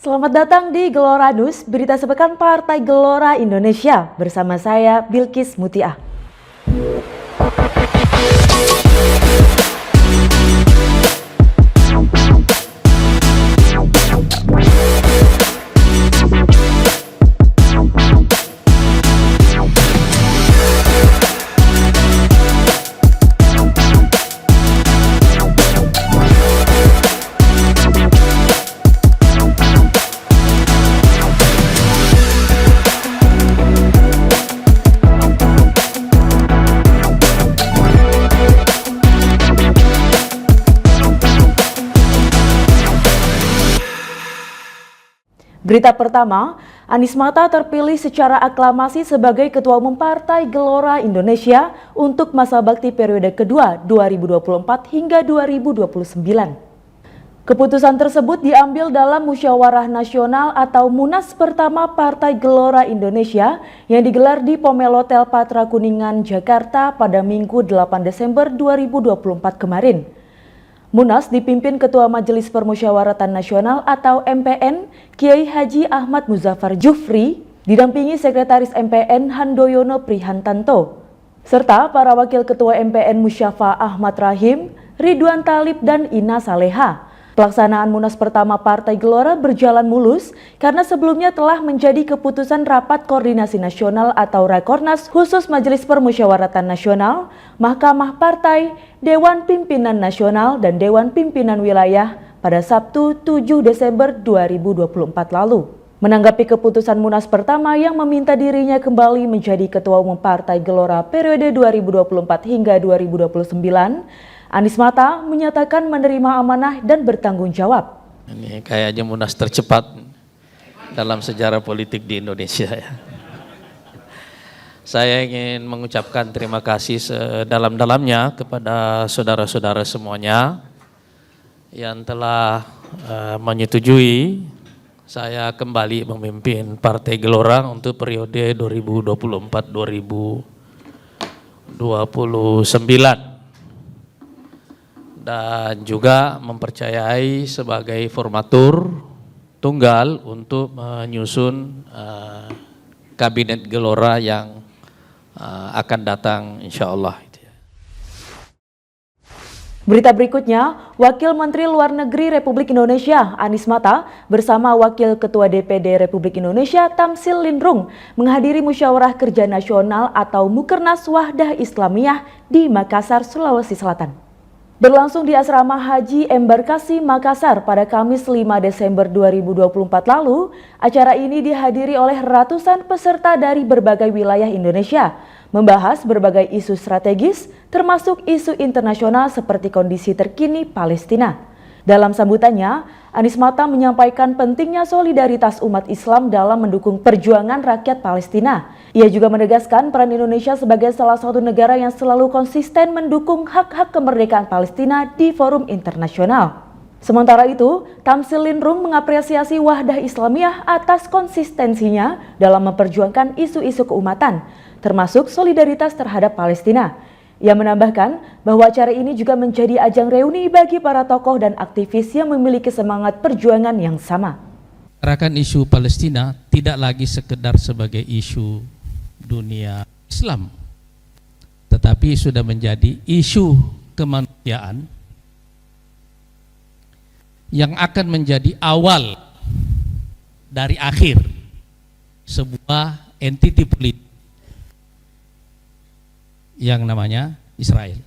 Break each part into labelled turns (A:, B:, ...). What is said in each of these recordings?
A: Selamat datang di Gelora News, berita sepekan Partai Gelora Indonesia. Bersama saya, Bilkis Mutiah. Berita pertama, Anies Mata terpilih secara aklamasi sebagai Ketua Umum Partai Gelora Indonesia untuk masa bakti periode kedua 2024 hingga 2029. Keputusan tersebut diambil dalam Musyawarah Nasional atau Munas pertama Partai Gelora Indonesia yang digelar di Pomelotel Patra Kuningan, Jakarta pada Minggu 8 Desember 2024 kemarin. Munas dipimpin Ketua Majelis Permusyawaratan Nasional atau MPN, Kiai Haji Ahmad Muzaffar Jufri, didampingi Sekretaris MPN Handoyono Prihantanto, serta para Wakil Ketua MPN Musyafa Ahmad Rahim, Ridwan Talib, dan Ina Saleha. Pelaksanaan Munas pertama Partai Gelora berjalan mulus karena sebelumnya telah menjadi keputusan Rapat Koordinasi Nasional atau Rakornas khusus Majelis Permusyawaratan Nasional, Mahkamah Partai, Dewan Pimpinan Nasional, dan Dewan Pimpinan Wilayah pada Sabtu 7 Desember 2024 lalu. Menanggapi keputusan Munas pertama yang meminta dirinya kembali menjadi Ketua Umum Partai Gelora periode 2024 hingga 2029, Anies Mata menyatakan menerima amanah dan bertanggung jawab.
B: Ini kayaknya Munas tercepat dalam sejarah politik di Indonesia ya. Saya ingin mengucapkan terima kasih sedalam-dalamnya kepada saudara-saudara semuanya yang telah menyetujui saya kembali memimpin Partai Gelora untuk periode 2024-2029. Dan juga mempercayai sebagai formatur tunggal untuk menyusun kabinet Gelora yang akan datang insya Allah.
A: Berita berikutnya, Wakil Menteri Luar Negeri Republik Indonesia Anies Mata bersama Wakil Ketua DPD Republik Indonesia Tamsil Lindrung menghadiri Musyawarah Kerja Nasional atau Mukernas Wahdah Islamiyah di Makassar, Sulawesi Selatan. Berlangsung di Asrama Haji Embarkasi Makassar pada Kamis 5 Desember 2024 lalu, acara ini dihadiri oleh ratusan peserta dari berbagai wilayah Indonesia, membahas berbagai isu strategis, termasuk isu internasional seperti kondisi terkini Palestina. Dalam sambutannya, Anies Mata menyampaikan pentingnya solidaritas umat Islam dalam mendukung perjuangan rakyat Palestina. Ia juga menegaskan peran Indonesia sebagai salah satu negara yang selalu konsisten mendukung hak-hak kemerdekaan Palestina di forum internasional. Sementara itu, Tamsil Lindrung mengapresiasi Wahdah Islamiyah atas konsistensinya dalam memperjuangkan isu-isu keumatan, termasuk solidaritas terhadap Palestina. Ia menambahkan bahwa acara ini juga menjadi ajang reuni bagi para tokoh dan aktivis yang memiliki semangat perjuangan yang sama.
C: Gerakan isu Palestina tidak lagi sekedar sebagai isu dunia Islam, tetapi sudah menjadi isu kemanusiaan yang akan menjadi awal dari akhir sebuah entiti politik yang namanya Israel.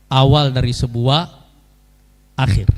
C: Awal dari sebuah akhir.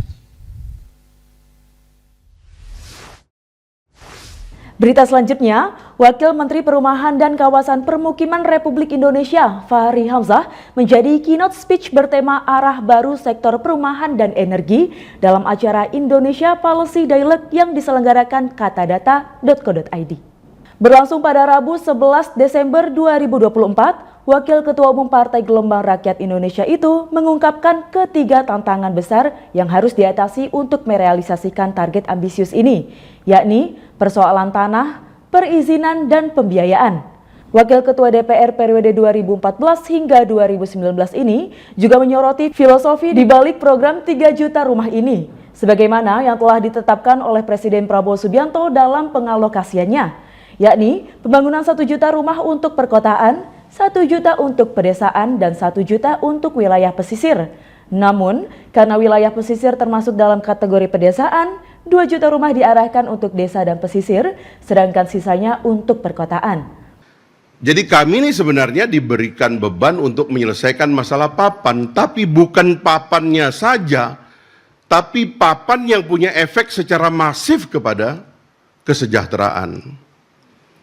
A: Berita selanjutnya, Wakil Menteri Perumahan dan Kawasan Permukiman Republik Indonesia, Fahri Hamzah, menjadi keynote speech bertema arah baru sektor perumahan dan energi dalam acara Indonesia Policy Dialogue yang diselenggarakan katadata.co.id. Berlangsung pada Rabu 11 Desember 2024, Wakil Ketua Umum Partai Gelombang Rakyat Indonesia itu mengungkapkan ketiga tantangan besar yang harus diatasi untuk merealisasikan target ambisius ini, yakni persoalan tanah, perizinan, dan pembiayaan. Wakil Ketua DPR periode 2014 hingga 2019 ini juga menyoroti filosofi di balik program 3 juta rumah ini, sebagaimana yang telah ditetapkan oleh Presiden Prabowo Subianto dalam pengalokasiannya, yakni pembangunan 1 juta rumah untuk perkotaan, 1 juta untuk pedesaan, dan 1 juta untuk wilayah pesisir. Namun, karena wilayah pesisir termasuk dalam kategori pedesaan, 2 juta rumah diarahkan untuk desa dan pesisir, sedangkan sisanya untuk perkotaan.
D: Jadi kami ini sebenarnya diberikan beban untuk menyelesaikan masalah papan, tapi bukan papannya saja, tapi papan yang punya efek secara masif kepada kesejahteraan.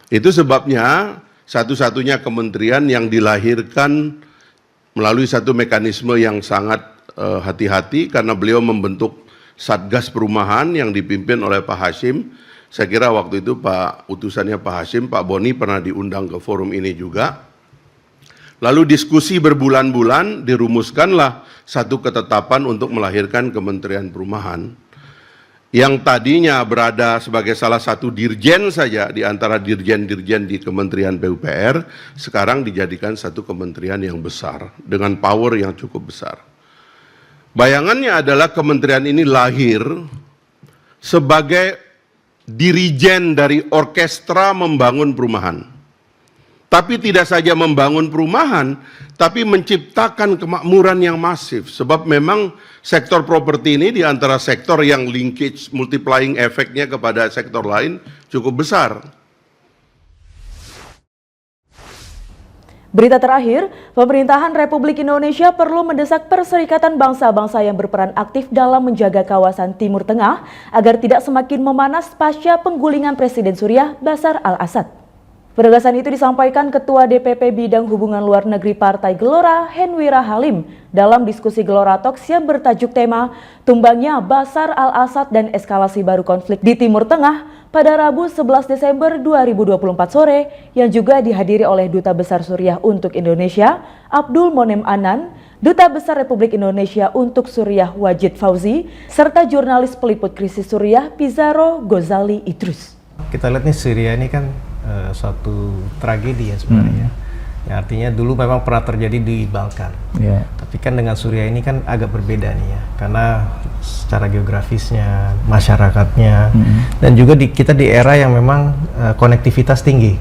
D: Itu sebabnya satu-satunya kementerian yang dilahirkan melalui satu mekanisme yang sangat hati-hati karena beliau membentuk Satgas Perumahan yang dipimpin oleh Pak Hasyim. Saya kira waktu itu utusannya Pak Hasyim, Pak Boni pernah diundang ke forum ini juga. Lalu diskusi berbulan-bulan dirumuskanlah satu ketetapan untuk melahirkan Kementerian Perumahan. Yang tadinya berada sebagai salah satu dirjen saja di antara dirjen-dirjen di Kementerian PUPR, sekarang dijadikan satu kementerian yang besar, dengan power yang cukup besar. Bayangannya adalah kementerian ini lahir sebagai dirijen dari orkestra membangun perumahan. Tapi tidak saja membangun perumahan, tapi menciptakan kemakmuran yang masif. Sebab memang sektor properti ini di antara sektor yang linkage multiplying efeknya kepada sektor lain cukup besar.
A: Berita terakhir, pemerintahan Republik Indonesia perlu mendesak Perserikatan Bangsa-Bangsa yang berperan aktif dalam menjaga kawasan Timur Tengah agar tidak semakin memanas pasca penggulingan Presiden Suriah Bashar al-Assad. Penegasan itu disampaikan Ketua DPP Bidang Hubungan Luar Negeri Partai Gelora Henwira Halim dalam diskusi Gelora Talks yang bertajuk tema Tumbangnya Bashar al-Assad dan Eskalasi Baru Konflik di Timur Tengah pada Rabu 11 Desember 2024 sore yang juga dihadiri oleh Duta Besar Suriah untuk Indonesia Abdul Monem Anan, Duta Besar Republik Indonesia untuk Suriah Wajid Fauzi, serta jurnalis peliput krisis Suriah Pizarro Ghazali Idrus.
E: Kita lihat nih Syria ini kan suatu tragedi ya sebenarnya. Yang artinya dulu memang pernah terjadi di Balkan. Tapi kan dengan Suriah ini kan agak berbeda nih ya. Karena secara geografisnya, masyarakatnya, dan juga kita di era yang memang konektivitas tinggi.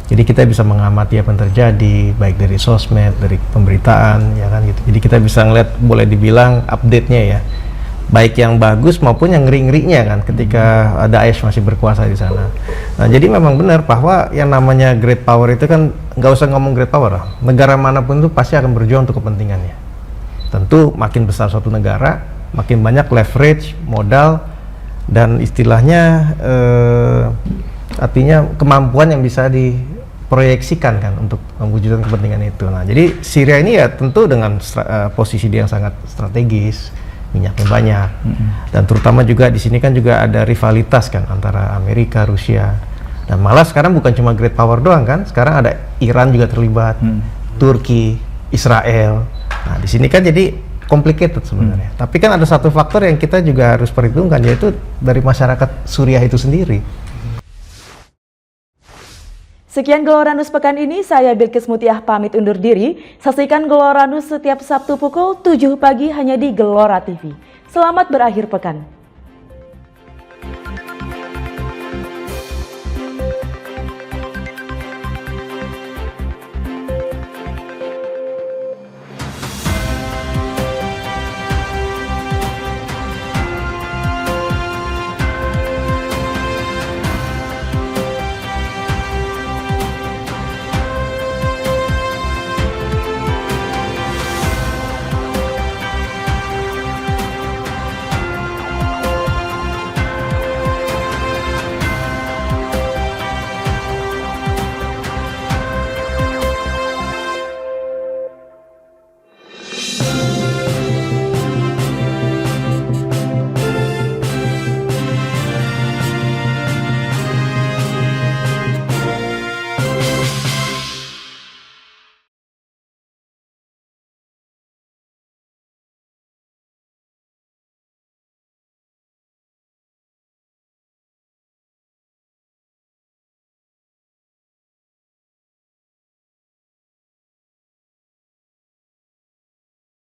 E: Jadi kita bisa mengamati apa yang terjadi, baik dari sosmed, dari pemberitaan, ya kan gitu. Jadi kita bisa ngeliat, boleh dibilang update-nya ya. Baik yang bagus maupun yang ngeri-ngerinya kan ketika Daesh masih berkuasa di sana. Nah, jadi memang benar bahwa yang namanya great power itu kan nggak usah ngomong great power, negara manapun itu pasti akan berjuang untuk kepentingannya. Tentu makin besar suatu negara, makin banyak leverage, modal, dan istilahnya artinya kemampuan yang bisa diproyeksikan kan untuk mewujudkan kepentingan itu. Nah, jadi Syria ini ya tentu dengan posisi dia yang sangat strategis, minyaknya banyak, dan terutama juga di sini kan juga ada rivalitas kan antara Amerika, Rusia, dan malah sekarang bukan cuma great power doang kan, sekarang ada Iran juga terlibat, Turki, Israel. Nah di sini kan jadi complicated sebenarnya. Tapi kan ada satu faktor yang kita juga harus perhitungkan, yaitu dari masyarakat Suriah itu sendiri.
A: Sekian Geloranus pekan ini, saya Bilkis Mutiah pamit undur diri. Saksikan Geloranus setiap Sabtu pukul 7 pagi hanya di Gelora TV. Selamat berakhir pekan.